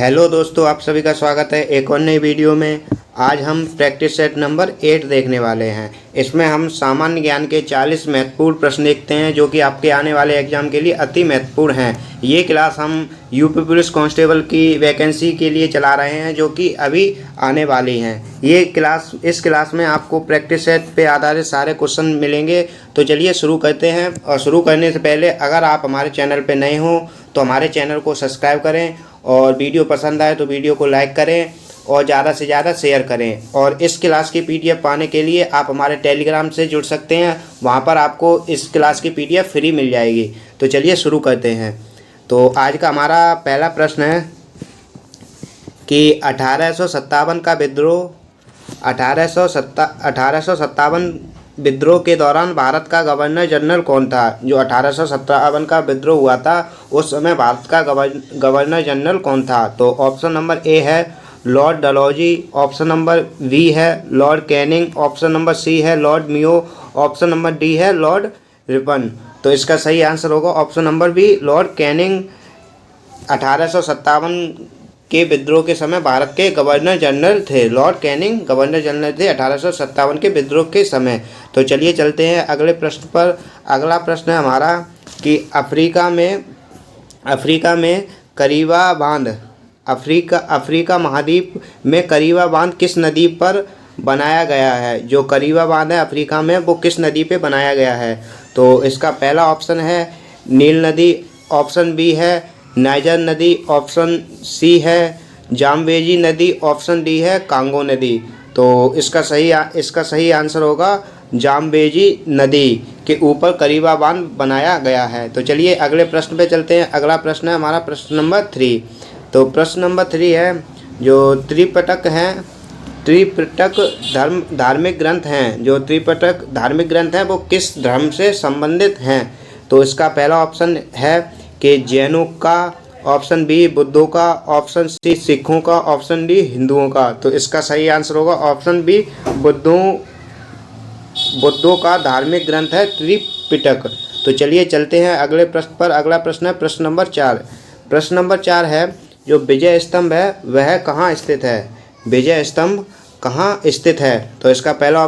Hello दोस्तों, आप सभी का स्वागत है एक और नई वीडियो में। आज हम प्रैक्टिस सेट नंबर 8 देखने वाले हैं। इसमें हम सामान्य ज्ञान के 40 महत्वपूर्ण प्रश्न देखते हैं जो कि आपके आने वाले एग्जाम के लिए अति महत्वपूर्ण हैं। ये क्लास हम यूपी पुलिस कांस्टेबल की वैकेंसी के लिए चला रहे हैं जो कि अभी आने वाली हैं। इस क्लास में आपको प्रैक्टिस सेट पे आधारित सारे क्वेश्चन मिलेंगे। तो चलिए शुरू करते हैं। और शुरू करने से पहले अगर आप हमारे चैनल पर नए हों तो हमारे चैनल को सब्सक्राइब करें और वीडियो पसंद आए तो वीडियो को लाइक करें और ज़्यादा से ज़्यादा शेयर करें। और इस क्लास की पीडीएफ पाने के लिए आप हमारे टेलीग्राम से जुड़ सकते हैं, वहाँ पर आपको इस क्लास की पीडीएफ फ्री मिल जाएगी। तो चलिए शुरू करते हैं। तो आज का हमारा पहला प्रश्न है कि 1857 का विद्रोह 1857 विद्रोह के दौरान भारत का गवर्नर जनरल कौन था। जो 1857 का विद्रोह हुआ था उस समय भारत का गवर्नर जनरल कौन था। तो ऑप्शन नंबर ए है Lord Dalhousie, option number B है Lord Canning, option number C है Lord Mayo, option number D है लॉर्ड रिपन। तो इसका सही आंसर होगा option number B Lord Canning 1857 के विद्रोह के समय भारत के गवर्नर जनरल थे। लॉर्ड कैनिंग गवर्नर जनरल थे 1857 के विद्रोह के समय। तो चलिए चलते हैं अगले प्रश्न पर। अगला प्रश्न है हमारा कि अफ्रीका में करीबा बांध अफ्रीका महाद्वीप में करीबा बांध किस नदी पर बनाया गया है। जो करीबा बांध है अफ्रीका में वो किस नदी पे बनाया गया है। तो इसका पहला ऑप्शन है नील नदी, ऑप्शन बी है नाइजर नदी, ऑप्शन सी है जाम्बेजी नदी, ऑप्शन डी है कांगो नदी। तो इसका सही आंसर होगा जाम्बेजी नदी के ऊपर करीबा बांध बनाया गया है। तो चलिए अगले प्रश्न पे चलते हैं। अगला प्रश्न है हमारा प्रश्न नंबर 3। तो प्रश्न नंबर 3 है जो त्रिपिटक धार्मिक ग्रंथ हैं। जो त्रिपिटक धार्मिक ग्रंथ हैं वो किस धर्म से संबंधित हैं। तो इसका पहला ऑप्शन है कि जैनों का, ऑप्शन बी बुद्धों का, ऑप्शन सी सिखों का, ऑप्शन डी हिंदुओं का। तो इसका सही आंसर होगा ऑप्शन बी बुद्धों का धार्मिक ग्रंथ है त्रिपिटक। तो चलिए चलते हैं अगले प्रश्न पर। अगला प्रश्न है प्रश्न नंबर 4। प्रश्न नंबर 4 है जो विजय स्तंभ है वह कहाँ स्थित है। विजय स्तंभ कहाँ स्थित है। तो इसका पहला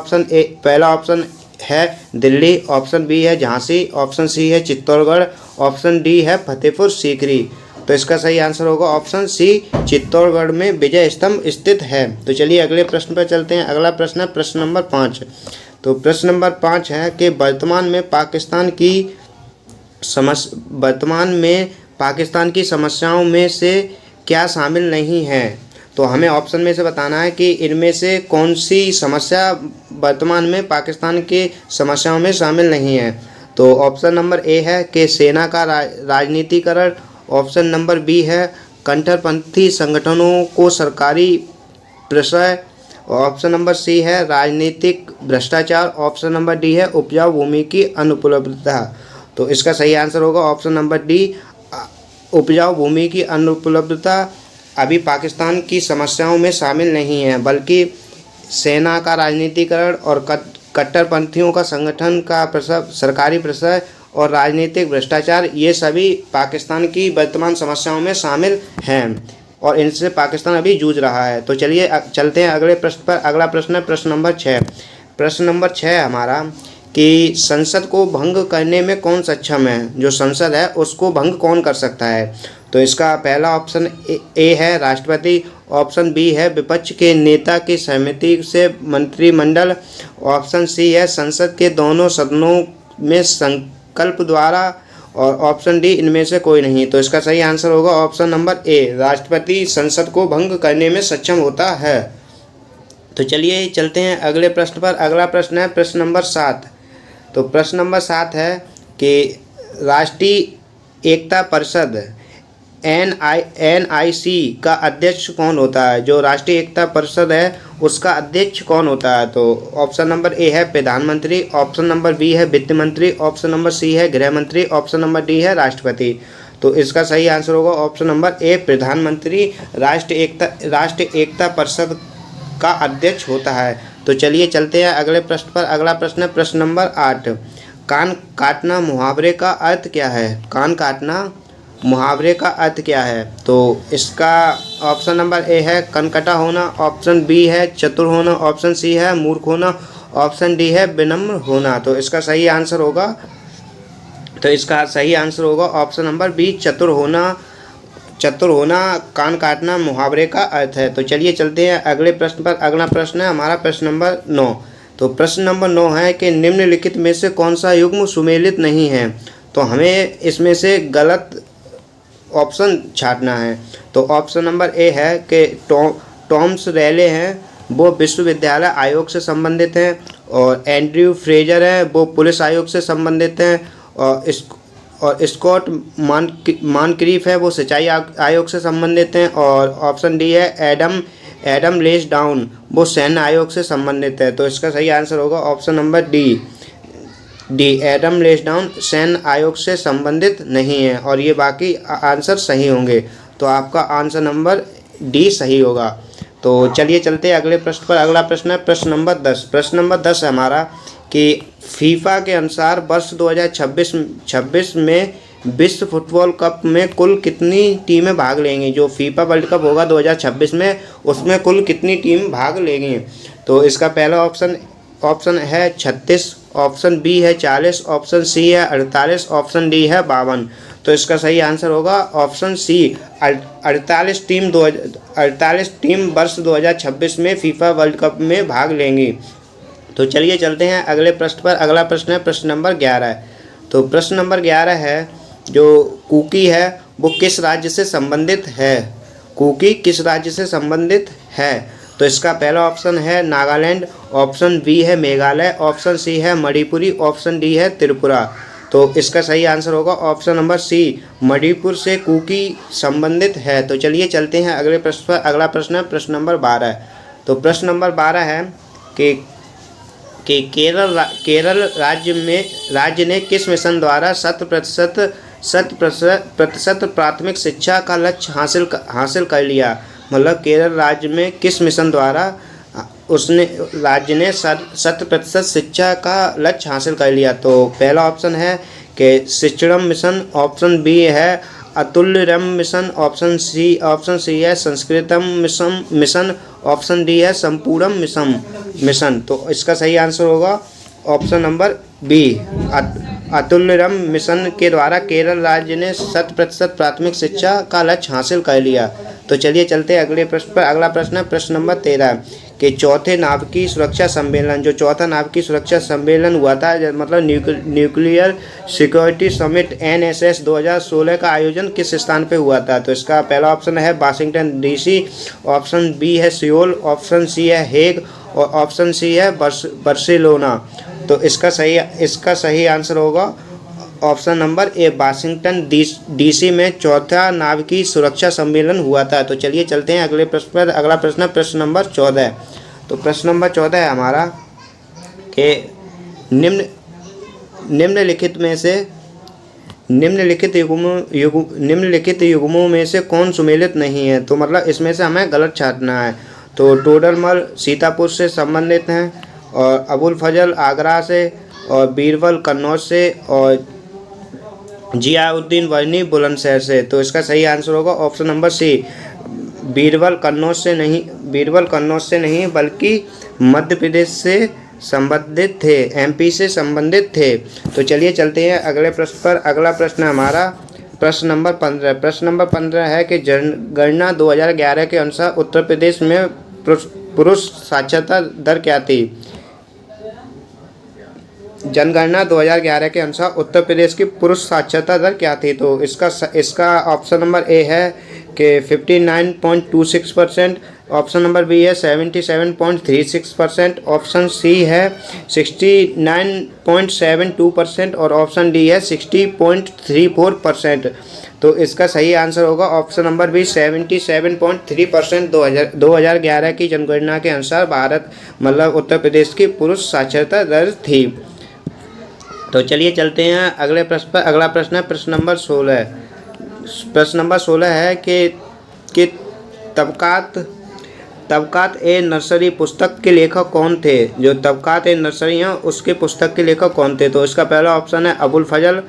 ऑप्शन है दिल्ली, ऑप्शन बी है झांसी, ऑप्शन सी है चित्तौड़गढ़, ऑप्शन डी है फतेहपुर सीकरी। तो इसका सही आंसर होगा ऑप्शन सी चित्तौड़गढ़ में विजय स्तंभ स्थित है। तो चलिए अगले प्रश्न पर चलते हैं। अगला प्रश्न है प्रश्न नंबर 5। तो प्रश्न नंबर 5 है कि वर्तमान में पाकिस्तान की समस्याओं में से क्या शामिल नहीं है। तो हमें ऑप्शन में से बताना है कि इनमें से कौन सी समस्या वर्तमान में पाकिस्तान की समस्याओं में शामिल नहीं है। तो ऑप्शन नंबर ए है कि सेना का राजनीतिकरण, ऑप्शन नंबर बी है कट्टरपंथी संगठनों को सरकारी प्रश्रय, ऑप्शन नंबर सी है राजनीतिक भ्रष्टाचार, ऑप्शन नंबर डी है उपजाऊ भूमि की अनुपलब्धता। तो इसका सही आंसर होगा ऑप्शन नंबर डी उपजाऊ भूमि की अनुपलब्धता अभी पाकिस्तान की समस्याओं में शामिल नहीं है, बल्कि सेना का राजनीतिकरण और कट्टरपंथियों का संगठन का सरकारी प्रश्रय और राजनीतिक भ्रष्टाचार ये सभी पाकिस्तान की वर्तमान समस्याओं में शामिल हैं और इनसे पाकिस्तान अभी जूझ रहा है। तो चलिए चलते हैं अगले प्रश्न पर। अगला प्रश्न है प्रश्न नंबर 6। प्रश्न नंबर 6 हमारा कि संसद को भंग करने में कौन सक्षम है। जो संसद है उसको भंग कौन कर सकता है। तो इसका पहला ऑप्शन ए है राष्ट्रपति, ऑप्शन बी है विपक्ष के नेता की सहमति से मंत्रिमंडल, ऑप्शन सी है संसद के दोनों सदनों में संकल्प द्वारा, और ऑप्शन डी इनमें से कोई नहीं। तो इसका सही आंसर होगा ऑप्शन नंबर ए राष्ट्रपति संसद को भंग करने में सक्षम होता है। तो चलिए चलते हैं अगले प्रश्न पर। अगला प्रश्न है प्रश्न नंबर 7। तो प्रश्न नंबर 7 है कि राष्ट्रीय एकता परिषद NIC का अध्यक्ष कौन होता है। जो राष्ट्रीय एकता परिषद है उसका अध्यक्ष कौन होता है। तो ऑप्शन नंबर ए है प्रधानमंत्री, ऑप्शन नंबर बी है वित्त मंत्री, ऑप्शन नंबर सी है गृह मंत्री, ऑप्शन नंबर डी है राष्ट्रपति। तो इसका सही आंसर होगा ऑप्शन नंबर ए प्रधानमंत्री राष्ट्रीय एकता परिषद का अध्यक्ष होता है। तो चलिए चलते हैं अगले प्रश्न पर। अगला प्रश्न है प्रश्न नंबर 8। कान काटना मुहावरे का अर्थ क्या है। कान काटना मुहावरे का अर्थ क्या है? तो इसका ऑप्शन नंबर ए है कनकटा होना, ऑप्शन बी है चतुर होना, ऑप्शन सी है मूर्ख होना, ऑप्शन डी है विनम्र होना। तो इसका सही आंसर होगा ऑप्शन नंबर बी चतुर होना। चतुर होना, कान काटना मुहावरे का अर्थ है। तो चलिए चलते हैं अगले प्रश्न पर। अगला प्रश्न है हमारा प्रश्न नंबर 9। तो प्रश्न नंबर 9 है कि निम्नलिखित में से कौन सा युग्म सुमेलित नहीं है? तो हमें इसमें से गलत ऑप्शन छांटना है। तो ऑप्शन नंबर ए है कि टॉमस रैले हैं, वो विश्वविद्यालय आयोग से संबंधित हैं, और एंड्रयू फ्रेजर है, वो पुलिस आयोग से संबंधित हैं, और स्कॉट मानक्रीफ है, वो सिंचाई आयोग से संबंधित हैं, और ऑप्शन डी है एडम लेसडाउन, वो सैन्य आयोग से संबंधित है। तो इसका सही आंसर होगा ऑप्शन नंबर डी एडम लेसडाउन सैन्य आयोग से संबंधित नहीं है, और ये बाकी आंसर सही होंगे। तो आपका आंसर नंबर डी सही होगा। तो चलिए चलते हैं अगले प्रश्न पर। अगला प्रश्न है प्रश्न नंबर 10। प्रश्न नंबर 10 है हमारा कि फीफा के अनुसार वर्ष 2026 में विश्व फुटबॉल कप में कुल कितनी टीमें भाग लेंगी? जो फीफा वर्ल्ड कप होगा 2026 में, उसमें कुल कितनी टीम भाग लेंगी? तो इसका पहला ऑप्शन है 36, ऑप्शन बी है 40, ऑप्शन सी है 48, ऑप्शन डी है 52। तो इसका सही आंसर होगा ऑप्शन सी 48 टीम वर्ष 2026 में फीफा वर्ल्ड कप में भाग लेंगी। तो चलिए चलते हैं अगले प्रश्न पर। अगला प्रश्न है प्रश्न नंबर 11। तो प्रश्न नंबर 11 है जो कुकी है वो किस राज्य से संबंधित है? कुकी किस राज्य से संबंधित है? तो इसका पहला ऑप्शन है नागालैंड, ऑप्शन बी है मेघालय, ऑप्शन सी है मणिपुरी, ऑप्शन डी है त्रिपुरा। तो इसका सही आंसर होगा ऑप्शन नंबर सी, मणिपुर से कुकी संबंधित है। तो चलिए चलते हैं अगले प्रश्न पर। अगला प्रश्न है प्रश्न नंबर 12। तो प्रश्न नंबर 12 है कि केरल राज्य ने किस मिशन द्वारा 100% प्राथमिक शिक्षा का लक्ष्य हासिल कर लिया? मतलब केरल राज्य में किस मिशन द्वारा राज्य ने 100% शिक्षा का लक्ष्य हासिल कर लिया? तो पहला ऑप्शन है कि शिक्षणम मिशन, ऑप्शन बी है अतुल्यरम मिशन, ऑप्शन सी है संस्कृतम मिशन, ऑप्शन डी है संपूर्णम मिशन। तो इसका सही आंसर होगा ऑप्शन नंबर बी, अतुल्यरम मिशन के द्वारा केरल राज्य ने 100% प्राथमिक शिक्षा का लक्ष्य हासिल कर लिया। तो चलिए चलते हैं अगले प्रश्न पर। अगला प्रश्न है प्रश्न नंबर 13 कि चौथा नाभिकीय सुरक्षा सम्मेलन हुआ था, मतलब न्यूक्लियर सिक्योरिटी समिट NSS 2016 का आयोजन किस स्थान पे हुआ था? तो इसका पहला ऑप्शन है वाशिंगटन DC, ऑप्शन बी है सियोल, ऑप्शन सी है हेग, और ऑप्शन सी है बार्सिलोना। तो इसका सही आंसर होगा ऑप्शन नंबर ए, वाशिंगटन DC में चौथा नाभिकीय सुरक्षा सम्मेलन हुआ था। तो चलिए चलते हैं अगले प्रश्न पर। अगला प्रश्न है प्रश्न नंबर 14। तो प्रश्न नंबर 14 है हमारा कि निम्नलिखित युग्मों में से कौन सुमेलित नहीं है? तो मतलब इसमें से हमें गलत छांटना है। तो टोडरमल सीतापुर से संबंधित हैं, और अबुल फजल आगरा से, और बीरबल कन्नौज से, और जियाउद्दीन वर्नी बुलंदशहर से। तो इसका सही आंसर होगा option number C, Birbal Kannauj से नहीं बल्कि मध्य प्रदेश से संबंधित थे, MP से संबंधित थे। तो चलिए चलते हैं अगले प्रश्न पर। अगला प्रश्न है हमारा प्रश्न नंबर 15। प्रश्न नंबर 15 है कि जनगणना 2011 के अनुसार उत्तर प्रदेश में पुरुष साक्षरता दर क्या थी? जनगणना 2011 के अनुसार उत्तर प्रदेश की पुरुष साक्षरता दर क्या थी? तो इसका ऑप्शन नंबर ए है कि 59.26%, ऑप्शन नंबर बी है 77.36%, ऑप्शन सी है 69.72%, और ऑप्शन डी है 60.34%। तो इसका सही आंसर होगा ऑप्शन नंबर बी 77.3%। 2011 की जनगणना के अनुसार भारत मतलब उत्तर प्रदेश की पुरुष साक्षरता दर थी। तो चलिए चलते हैं अगले प्रश्न पर। अगला प्रश्न है प्रश्न नंबर 16। प्रश्न नंबर 16 है कि तबकात ए नर्सरी पुस्तक के लेखक कौन थे? जो तबकात ए नर्सरी हैं उसके पुस्तक के लेखक कौन थे? तो इसका पहला ऑप्शन है अबुल फजल,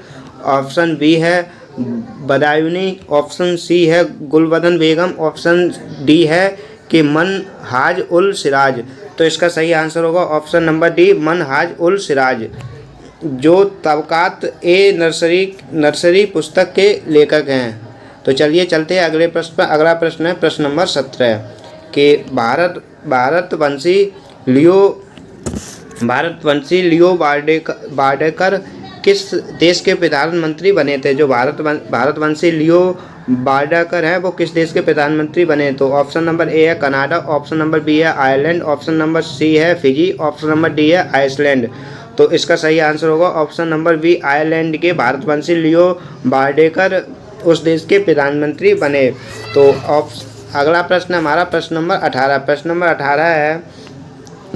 ऑप्शन बी है बदायूनी, ऑप्शन सी है गुलबदन बेगम, ऑप्शन डी है कि मनहाज उल सिराज। तो इसका सही आंसर होगा ऑप्शन नंबर डी, मनहाज उल सिराज, जो तबकात ए नर्सरी पुस्तक के लेखक हैं। तो चलिए चलते हैं अगले प्रश्न पर। अगला प्रश्न है प्रश्न नंबर 17 कि भारतवंशी लियो बार्डेकर किस देश के प्रधानमंत्री बने थे। जो भारतवंशी लियो बार्डेकर है वो किस देश के प्रधानमंत्री बने। तो ऑप्शन नंबर ए है कनाडा, ऑप्शन नंबर बी है आयरलैंड, ऑप्शन नंबर सी है फिजी, ऑप्शन नंबर डी है आइसलैंड। तो इसका सही आंसर होगा ऑप्शन नंबर बी, आयरलैंड के भारतवंशी लियो बार्डेकर उस देश के प्रधानमंत्री बने। तो अगला प्रश्न हमारा प्रश्न नंबर 18। प्रश्न नंबर 18 है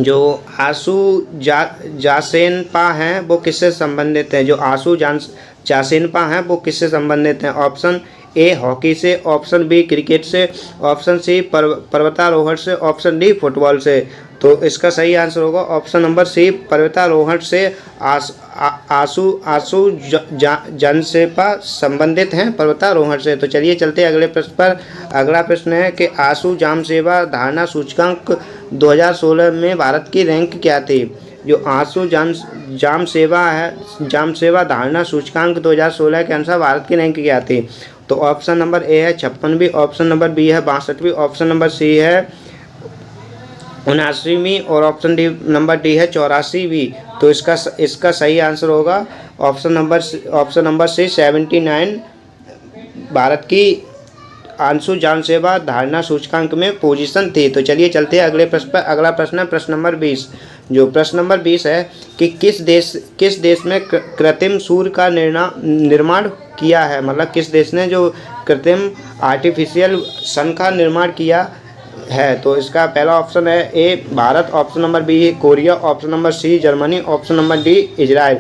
जो आंसू जासेनपा हैं वो किससे संबंधित हैं। जो आंसू जासेनपा हैं वो किससे संबंधित हैं। ऑप्शन ए हॉकी से, ऑप्शन बी क्रिकेट से, ऑप्शन सी पर्वतारोहण से, ऑप्शन डी फुटबॉल से। तो इसका सही आंसर होगा ऑप्शन नंबर सी, पर्वतारोहण से आंसू जासेनपा संबंधित हैं पर्वतारोहण से। तो चलिए चलते हैं अगले प्रश्न पर। अगला प्रश्न है कि आंसू जामसेवा धारणा सूचकांक 2016 में भारत की रैंक क्या थी। जो आंसू जामसेवा धारणा सूचकांक 2016 के अनुसार भारत की रैंक क्या थी। तो ऑप्शन नंबर ए है 56वीं, ऑप्शन नंबर बी है 62वीं, ऑप्शन नंबर सी है 79वीं और ऑप्शन नंबर डी है 84वीं। तो इसका सही आंसर होगा ऑप्शन नंबर सी 79 भारत की आंसू जामसेवा धारणा सूचकांक में पोजीशन थी। तो चलिए चलते हैं अगले प्रश्न पर। अगला प्रश्न है प्रश्न नंबर 20। जो प्रश्न नंबर 20 है कि किस देश में कृत्रिम सूर्य का निर्माण किया है। मतलब किस देश ने जो कृत्रिम आर्टिफिशियल सन का निर्माण किया है। तो इसका पहला ऑप्शन है A Bharat, option number B Korea, option number C Germany, option number D Israel.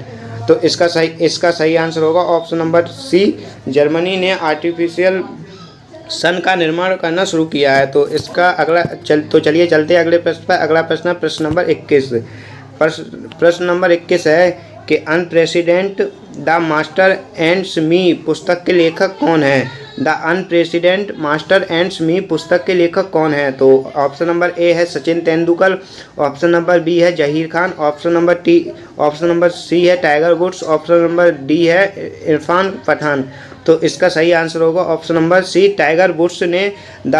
तो इसका सही आंसर होगा ऑप्शन नंबर सी, जर्मनी ने आर्टिफिशियल सन का निर्माण करना शुरू किया है। तो इसका चलिए चलते हैं अगले प्रश्न पर। अगला प्रश्न है प्रश्न नंबर 21। प्रश्न नंबर 21 है कि अनप्रेसिडेंट द मास्टर एंड्स मी पुस्तक के लेखक कौन है। द अनप्रेसिडेंट मास्टर एंड्स मी पुस्तक के लेखक कौन है। तो ऑप्शन नंबर ए है Sachin Tendulkar, option number B है Zaheer Khan, option number C है Tiger Woods, option number D है इरफान पठान। तो इसका सही आंसर होगा option number C, Tiger Woods ने the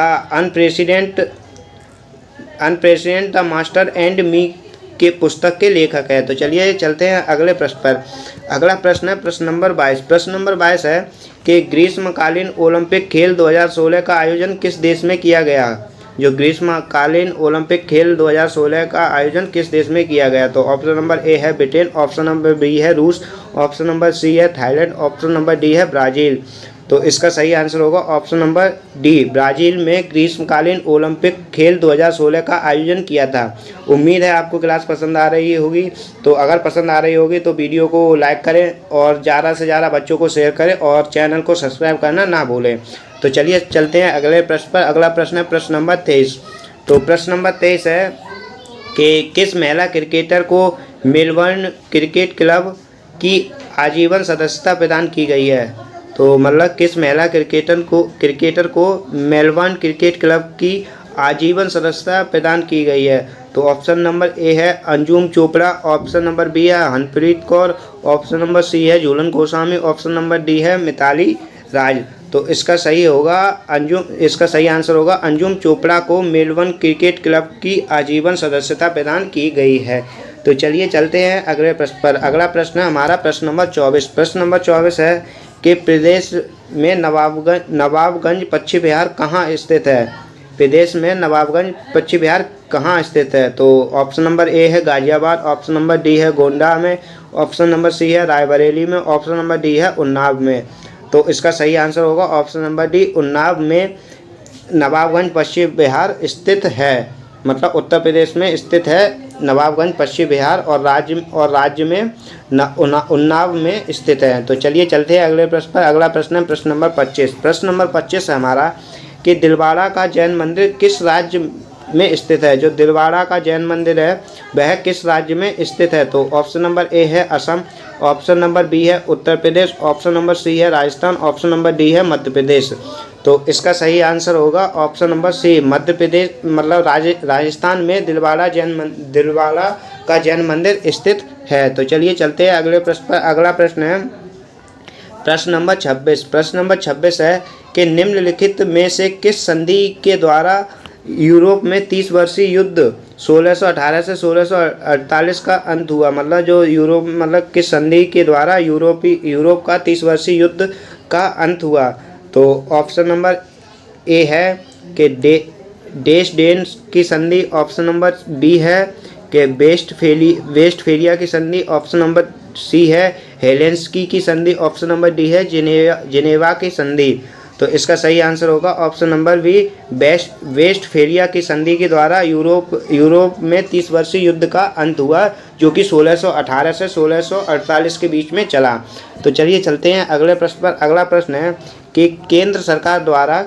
unprecedented the master and me के पुस्तक के लेखक है। तो चलिए चलते हैं अगले प्रश्न पर। अगला प्रश्न है प्रश्न नंबर 22। प्रश्न नंबर 22 है कि ग्रीष्मकालीन ओलंपिक खेल 2016 का आयोजन किस देश में किया गया। जो ग्रीष्मकालीन ओलंपिक खेल 2016 का आयोजन किस देश में किया गया। तो ऑप्शन नंबर ए है ब्रिटेन, ऑप्शन नंबर बी है रूस, ऑप्शन नंबर सी है थाईलैंड, ऑप्शन नंबर डी है ब्राज़ील। तो इसका सही आंसर होगा ऑप्शन नंबर डी, ब्राज़ील में ग्रीष्मकालीन ओलंपिक खेल 2016 का आयोजन किया था। उम्मीद है आपको क्लास पसंद आ रही होगी। तो अगर पसंद आ रही होगी तो वीडियो को लाइक करें और ज़्यादा से ज़्यादा बच्चों को शेयर करें और चैनल को सब्सक्राइब करना ना भूलें। तो चलिए चलते हैं अगले प्रश्न पर। अगला प्रश्न है प्रश्न नंबर 23। तो प्रश्न नंबर 23 है कि किस महिला क्रिकेटर को मेलबर्न क्रिकेट क्लब की आजीवन सदस्यता प्रदान की गई है। तो मतलब किस महिला क्रिकेटर को मेलबर्न क्रिकेट क्लब की आजीवन सदस्यता प्रदान की गई है। तो ऑप्शन नंबर ए है Anjum Chopra, option number B है Harpreet Kaur, option number C है Jhulan Goswami, option number D है मिताली राज। तो इसका सही आंसर होगा अंजुम चोपड़ा को मेलबर्न क्रिकेट क्लब की आजीवन सदस्यता प्रदान की गई है। तो चलिए चलते हैं अगले प्रश्न पर। अगला प्रश्न है हमारा प्रश्न नंबर 24। प्रश्न नंबर 24 है कि प्रदेश में नवाबगंज पश्चिम बिहार कहाँ स्थित है। प्रदेश में नवाबगंज पश्चिम बिहार कहाँ स्थित है। तो ऑप्शन नंबर ए है गाजियाबाद, ऑप्शन नंबर डी है गोंडा में, ऑप्शन नंबर सी है रायबरेली में, ऑप्शन नंबर डी है उन्नाव में। तो इसका सही आंसर होगा ऑप्शन नंबर डी, उन्नाव में नवाबगंज पश्चिम बिहार स्थित है। मतलब उत्तर प्रदेश में स्थित है नवाबगंज पश्चिम बिहार और राज्य में उन्नाव में स्थित है। तो चलिए चलते हैं अगले प्रश्न पर। अगला प्रश्न है प्रश्न नंबर 25। प्रश्न नंबर 25 है हमारा कि दिलवाड़ा का जैन मंदिर किस राज्य में स्थित है? जो दिलवाड़ा का जैन मंदिर है वह किस राज्य में स्थित है? तो ऑप्शन नंबर ए है असम, ऑप्शन नंबर बी है Uttar Pradesh, option number C है राजस्थान, ऑप्शन नंबर डी है मध्य प्रदेश। तो इसका सही आंसर होगा ऑप्शन नंबर सी, मध्य प्रदेश, मतलब राजस्थान में दिलवाड़ा का जैन मंदिर स्थित है। तो चलिए चलते हैं अगले प्रश्न पर। अगला प्रश्न है प्रश्न नंबर 26। प्रश्न नंबर 26 है कि निम्नलिखित में से किस संधि के द्वारा यूरोप में 30 वर्षीय युद्ध 1618 से 1648 का अंत हुआ? मतलब जो यूरोप, मतलब किस संधि के द्वारा यूरोप का 30 वर्षीय युद्ध का अंत हुआ? तो ऑप्शन नंबर ए है कि डेन की संधि, ऑप्शन नंबर बी है कि वेस्टफेलिया की संधि, ऑप्शन नंबर सी है हेलेंस्की की संधि, ऑप्शन नंबर डी है जिनेवा की संधि। तो इसका सही आंसर होगा ऑप्शन नंबर बी, वेस्टफेलिया की संधि के द्वारा यूरोप में 30 वर्षीय युद्ध का अंत हुआ, जो कि 1618 से 1648 के बीच में चला। तो चलिए चलते हैं अगले प्रश्न पर। अगला प्रश्न है कि केंद्र सरकार द्वारा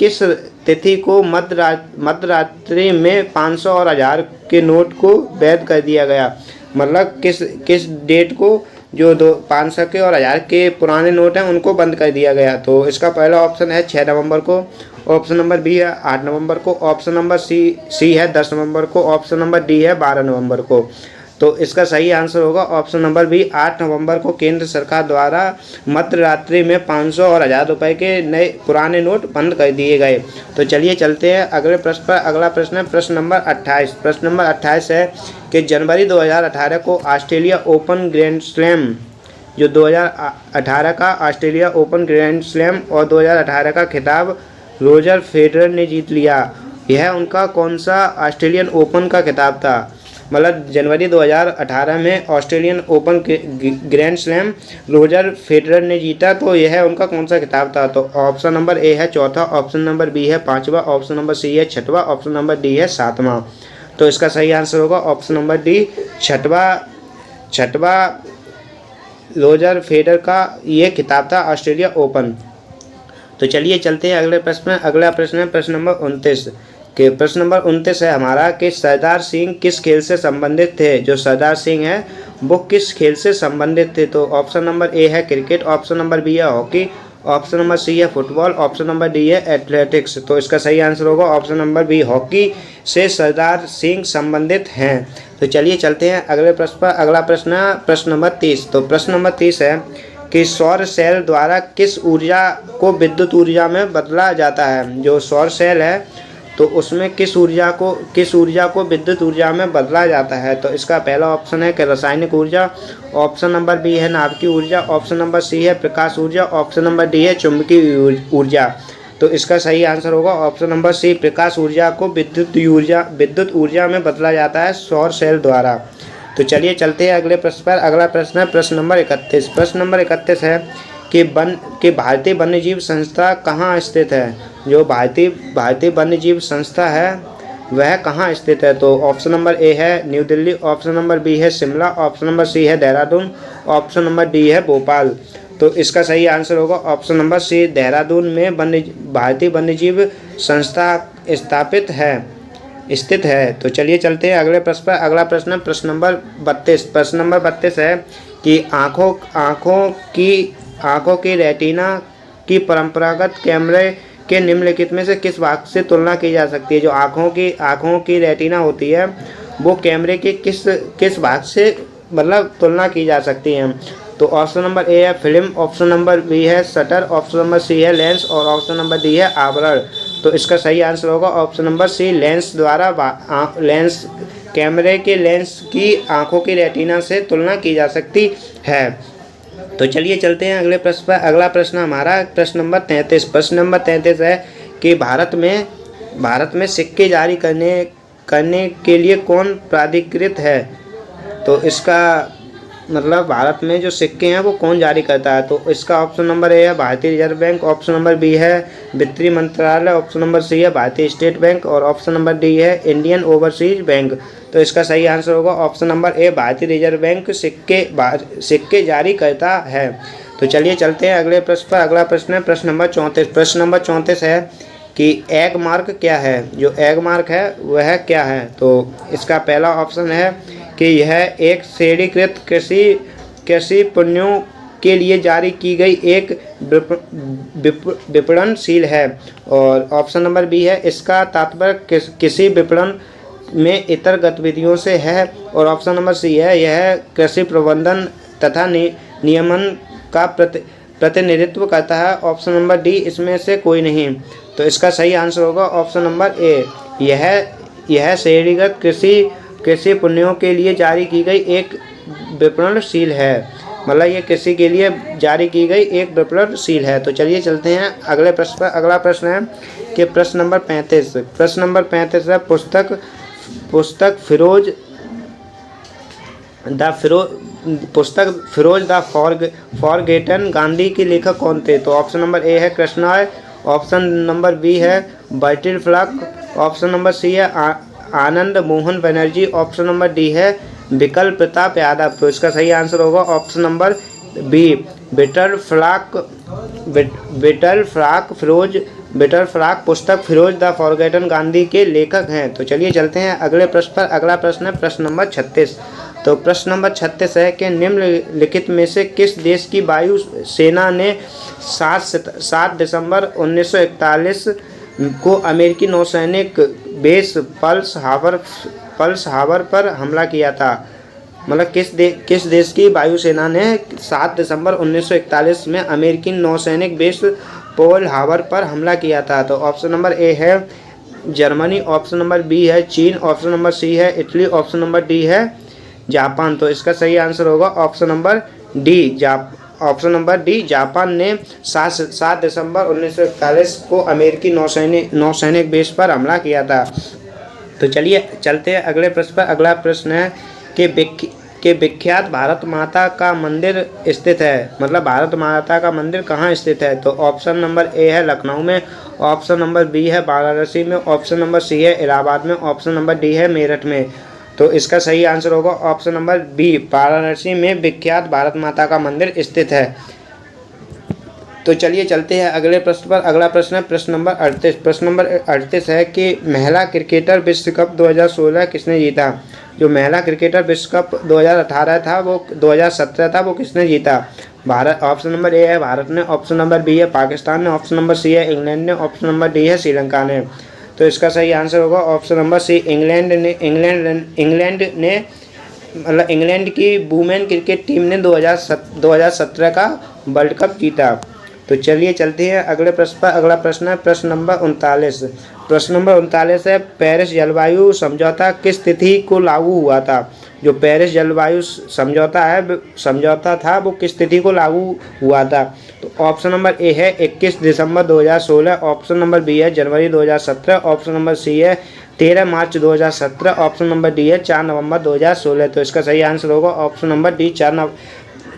किस तिथि को मध्य रात्रि में 500 और 1000 के नोट को वैध कर दिया गया? मतलब किस डेट को जो 500 के और 1000 के पुराने नोट हैं उनको बंद कर दिया गया? तो इसका पहला ऑप्शन है 6 नवंबर को, ऑप्शन नंबर बी है 8 नवंबर को, ऑप्शन नंबर सी है 10 नवंबर को, ऑप्शन नंबर डी है 12 नवंबर को। तो इसका सही आंसर होगा ऑप्शन नंबर बी, 8 नवंबर को केंद्र सरकार द्वारा मध्य रात्रि में 500 और 1000 रुपये के नए पुराने नोट बंद कर दिए गए। तो चलिए चलते हैं अगले प्रश्न पर। अगला प्रश्न है प्रश्न नंबर 28। प्रश्न नंबर 28 है कि जनवरी 2018 को ऑस्ट्रेलिया ओपन ग्रैंड स्लैम, जो 2018 का ऑस्ट्रेलिया ओपन ग्रैंड स्लैम और 2018 का खिताब रोजर फेडरर ने जीत लिया, यह उनका कौन सा ऑस्ट्रेलियन ओपन का खिताब था? मतलब जनवरी 2018 में Australian open grand slam Roger Federer ने जीता, तो यह उनका कौन सा खिताब था? तो ऑप्शन नंबर ए है चौथा, ऑप्शन नंबर बी है 5वां, ऑप्शन नंबर सी है 6वां, ऑप्शन नंबर डी है 7वां। तो इसका सही आंसर होगा ऑप्शन नंबर डी, 6वां रोजर फेडरर का ये खिताब था ऑस्ट्रेलिया ओपन। तो चलिए चलते हैं अगले प्रश्न में। अगला प्रश्न है प्रश्न नंबर 29 के प्रश्न नंबर 29 है हमारा कि सरदार सिंह किस खेल से संबंधित थे? जो सरदार सिंह है वो किस खेल से संबंधित थे? तो ऑप्शन नंबर ए है क्रिकेट, ऑप्शन नंबर बी है हॉकी, ऑप्शन नंबर सी है फुटबॉल, ऑप्शन नंबर डी है एथलेटिक्स। तो इसका सही आंसर होगा ऑप्शन नंबर बी, हॉकी से सरदार सिंह संबंधित हैं। तो चलिए चलते हैं अगले प्रश्न पर। अगला प्रश्न है प्रश्न नंबर 30। तो प्रश्न नंबर 30 है कि सौर सेल द्वारा किस ऊर्जा को विद्युत ऊर्जा में बदला जाता है? जो सौर सेल है तो उसमें किस ऊर्जा को विद्युत ऊर्जा में बदला जाता है? तो इसका पहला ऑप्शन है कि रासायनिक ऊर्जा, ऑप्शन नंबर बी है नाभिकीय ऊर्जा, ऑप्शन नंबर सी है प्रकाश ऊर्जा, ऑप्शन नंबर डी है चुंबकीय ऊर्जा। तो इसका सही आंसर होगा ऑप्शन नंबर सी, प्रकाश ऊर्जा को विद्युत ऊर्जा में बदला जाता है सौर सेल द्वारा। तो चलिए चलते हैं अगले प्रश्न पर। अगला प्रश्न है प्रश्न नंबर 31। प्रश्न नंबर 31 है कि भारतीय वन्यजीव संस्था कहाँ स्थित है? जो भारतीय वन्यजीव संस्था है वह कहाँ स्थित है? तो ऑप्शन नंबर ए है New Delhi, option number B है शिमला, ऑप्शन नंबर सी है देहरादून, ऑप्शन नंबर डी है भोपाल। तो इसका सही आंसर होगा ऑप्शन नंबर सी, देहरादून में भारतीय वन्यजीव संस्था स्थित है। तो चलिए चलते हैं अगले प्रश्न पर। अगला प्रश्न है प्रश्न नंबर 32। प्रश्न नंबर 32 है कि आँखों की रेटिना की परंपरागत कैमरे के निम्नलिखित में से किस भाग से तुलना की जा सकती है? जो आँखों की रेटिना होती है वो कैमरे के किस भाग से मतलब तुलना की जा सकती है? तो ऑप्शन नंबर ए है फिल्म, ऑप्शन नंबर बी है शटर, ऑप्शन नंबर सी है लेंस और ऑप्शन नंबर डी है आवरण। तो इसका सही आंसर होगा ऑप्शन नंबर सी, लेंस द्वारा कैमरे के लेंस की आँखों की रेटिना से तुलना की जा सकती है। तो चलिए चलते हैं अगले प्रश्न पर। अगला प्रश्न हमारा प्रश्न नंबर 33। प्रश्न नंबर 33 है कि भारत में सिक्के जारी करने के लिए कौन प्राधिकृत है? तो इसका मतलब भारत में जो सिक्के हैं वो कौन जारी करता है? तो इसका ऑप्शन नंबर ए है Bharatiya reserve bank, option number B है वित्त मंत्रालय, ऑप्शन नंबर सी है भारतीय स्टेट बैंक और ऑप्शन नंबर डी है इंडियन ओवरसीज बैंक। तो इसका सही आंसर होगा ऑप्शन नंबर ए, भारतीय रिजर्व बैंक सिक्के जारी करता है। तो चलिए चलते हैं अगले प्रश्न पर। अगला प्रश्न है प्रश्न नंबर 34। प्रश्न नंबर 34 है कि एग मार्क क्या है, जो एग मार्क है वह क्या है। तो इसका पहला ऑप्शन है कि यह एक श्रेणीकृत कृषि पण्यों के लिए जारी की गई एक विपणनशील है। और ऑप्शन नंबर बी है, इसका तात्पर्य किसी विपणन में इतर गतिविधियों से है। और ऑप्शन नंबर सी है, यह कृषि प्रबंधन तथा नियमन का प्रतिनिधित्व करता है। ऑप्शन नंबर डी इसमें से कोई नहीं। तो इसका सही आंसर होगा ऑप्शन नंबर ए, यह श्रेणीगत कृषि पण्यों के लिए जारी की गई एक विपणनशील है। मतलब ये कृषि के लिए जारी की गई एक विपणनशील है। तो चलिए चलते हैं अगले प्रश्न पर। अगला प्रश्न है कि प्रश्न नंबर 35। प्रश्न नंबर 35 है, पुस्तक फिरोज द फॉरगेटन गांधी के लेखक कौन थे। तो ऑप्शन नंबर ए है कृष्णराय, ऑप्शन नंबर बी है Bertil Falk, option number C है Anand Mohan Banerjee, option number D है विकल्प प्रताप यादव। तो इसका सही आंसर होगा option number B, Bertil Falk पुस्तक फिरोज द फॉरगेटन गांधी के लेखक हैं। तो चलिए चलते हैं अगले प्रश्न पर। अगला प्रश्न है प्रश्न नंबर 36। तो प्रश्न नंबर 36 है कि निम्नलिखित में से किस देश की वायु सेना ने 7 दिसंबर 1941 को अमेरिकी नौसैनिक बेस पर्ल हार्बर पर हमला किया था। मतलब किस देश की वायुसेना ने 7 दिसंबर 1941 में अमेरिकी नौसैनिक बेस पर्ल हार्बर पर हमला किया था। तो ऑप्शन नंबर ए है जर्मनी, ऑप्शन नंबर बी है चीन, ऑप्शन नंबर सी है इटली, ऑप्शन नंबर डी है जापान। तो इसका सही आंसर होगा option number D, option number D, Japan ने 7 दिसंबर 1941 को अमेरिकी नौसैनिक बेस पर हमला किया था। तो चलिए चलते हैं अगले प्रश्न पर। अगला प्रश्न है कि विख्यात भारत माता का मंदिर स्थित है, मतलब भारत माता का मंदिर कहाँ स्थित है। तो ऑप्शन नंबर ए है लखनऊ में, ऑप्शन नंबर बी है वाराणसी में, ऑप्शन नंबर सी है इलाहाबाद में, ऑप्शन नंबर डी है मेरठ में। तो इसका सही आंसर होगा ऑप्शन नंबर बी, वाराणसी में विख्यात भारत माता का मंदिर स्थित है। तो चलिए चलते हैं अगले प्रश्न पर। अगला प्रश्न है प्रश्न नंबर 38। प्रश्न नंबर 38 है कि महिला क्रिकेटर विश्व कप 2016 किसने जीता। जो महिला क्रिकेटर विश्व कप 2018 था वो 2017 था, वो किसने जीता। भारत, ऑप्शन नंबर ए है भारत ने, ऑप्शन नंबर बी है पाकिस्तान ने, ऑप्शन नंबर सी है इंग्लैंड ने, ऑप्शन नंबर डी है श्रीलंका ने। तो इसका सही आंसर होगा ऑप्शन नंबर सी, इंग्लैंड ने मतलब इंग्लैंड की वुमेन क्रिकेट टीम ने 2017 का वर्ल्ड कप जीता। तो चलिए चलते हैं अगले प्रश्न पर। अगला प्रश्न है प्रश्न नंबर 39। प्रश्न नंबर 39 है पेरिस जलवायु समझौता किस तिथि को लागू हुआ था। जो पेरिस जलवायु समझौता था वो किस तिथि को लागू हुआ था। तो ऑप्शन नंबर ए है 21 दिसंबर 2016, ऑप्शन नंबर बी है जनवरी 2017, ऑप्शन नंबर सी है 13 मार्च 2017, ऑप्शन नंबर डी है 4 नवंबर 2016। तो इसका सही आंसर होगा ऑप्शन नंबर डी,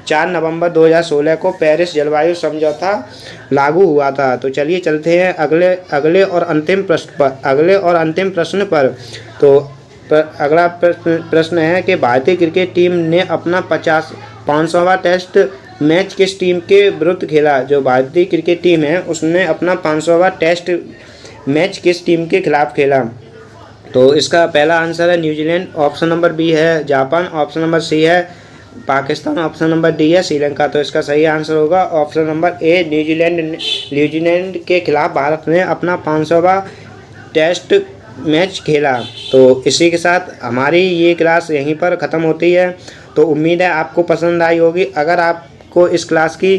4 नवंबर 2016 को पेरिस जलवायु समझौता लागू हुआ था। तो चलिए चलते हैं अगले और अंतिम प्रश्न पर। तो अगला प्रश्न है कि भारतीय क्रिकेट टीम ने अपना 500वां टेस्ट मैच किस टीम के विरुद्ध खेला। जो भारतीय क्रिकेट टीम है उसने अपना 500वां टेस्ट मैच किस टीम के खिलाफ खेला। तो इसका पहला आंसर है न्यूजीलैंड, ऑप्शन नंबर बी है जापान, ऑप्शन नंबर सी है पाकिस्तान, ऑप्शन नंबर डी है श्रीलंका। तो इसका सही आंसर होगा ऑप्शन नंबर ए, न्यूजीलैंड के खिलाफ भारत ने अपना 500वां टेस्ट मैच खेला। तो इसी के साथ हमारी ये क्लास यहीं पर ख़त्म होती है। तो उम्मीद है आपको पसंद आई होगी। अगर आपको इस क्लास की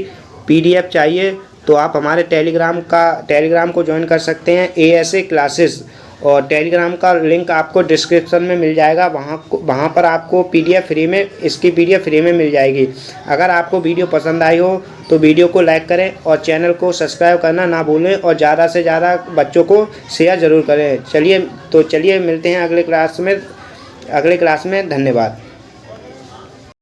PDF चाहिए तो आप हमारे टेलीग्राम को ज्वाइन कर सकते हैं, ASA क्लासेस, और टेलीग्राम का लिंक आपको डिस्क्रिप्शन में मिल जाएगा। वहाँ पर आपको इसकी PDF फ्री में मिल जाएगी। अगर आपको वीडियो पसंद आई हो तो वीडियो को लाइक करें और चैनल को सब्सक्राइब करना ना भूलें और ज़्यादा से ज़्यादा बच्चों को शेयर ज़रूर करें। चलिए मिलते हैं अगले क्लास में। धन्यवाद।